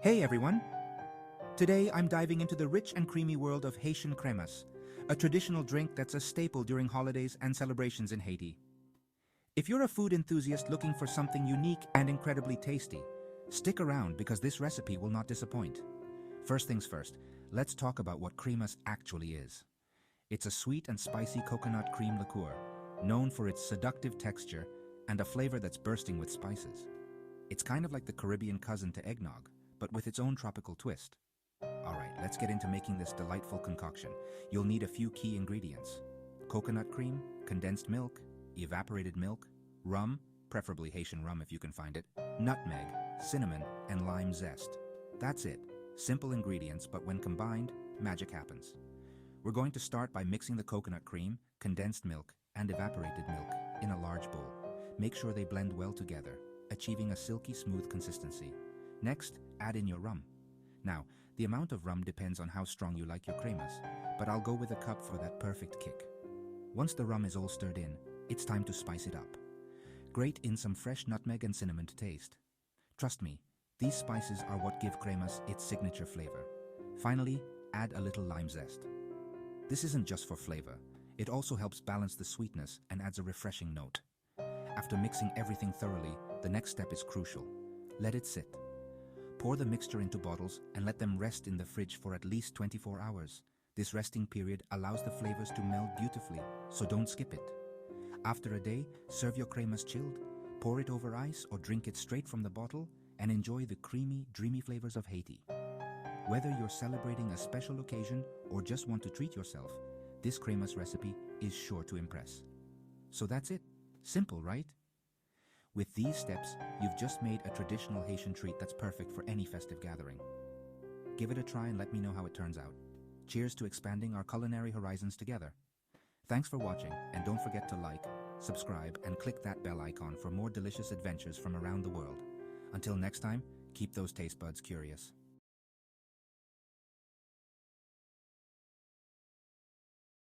Hey everyone! Today I'm diving into the rich and creamy world of Haitian kremas, a traditional drink that's a staple during holidays and celebrations in Haiti. If you're a food enthusiast looking for something unique and incredibly tasty, stick around because this recipe will not disappoint. First things first, let's talk about what kremas actually is. It's a sweet and spicy coconut cream liqueur, known for its seductive texture and a flavor that's bursting with spices. It's kind of like the Caribbean cousin to eggnog, but with its own tropical twist. Alright, let's get into making this delightful concoction. You'll need a few key ingredients: coconut cream, condensed milk, evaporated milk, rum, preferably Haitian rum if you can find it, nutmeg, cinnamon, and lime zest. That's it. Simple ingredients, but when combined, magic happens. We're going to start by mixing the coconut cream, condensed milk, and evaporated milk in a large bowl. Make sure they blend well together, achieving a silky smooth consistency. Next, add in your rum. Now, the amount of rum depends on how strong you like your cremas, but I'll go with a cup for that perfect kick. Once the rum is all stirred in, it's time to spice it up. Grate in some fresh nutmeg and cinnamon to taste. Trust me, these spices are what give cremas its signature flavor. Finally, add a little lime zest. This isn't just for flavor, it also helps balance the sweetness and adds a refreshing note. After mixing everything thoroughly, the next step is crucial. Let it sit. Pour the mixture into bottles and let them rest in the fridge for at least 24 hours. This resting period allows the flavors to meld beautifully, so don't skip it. After a day, serve your cremas chilled, pour it over ice or drink it straight from the bottle, and enjoy the creamy, dreamy flavors of Haiti. Whether you're celebrating a special occasion or just want to treat yourself, this cremas recipe is sure to impress. So that's it. Simple, right? With these steps, you've just made a traditional Haitian treat that's perfect for any festive gathering. Give it a try and let me know how it turns out. Cheers to expanding our culinary horizons together. Thanks for watching, and don't forget to like, subscribe, and click that bell icon for more delicious adventures from around the world. Until next time, keep those taste buds curious.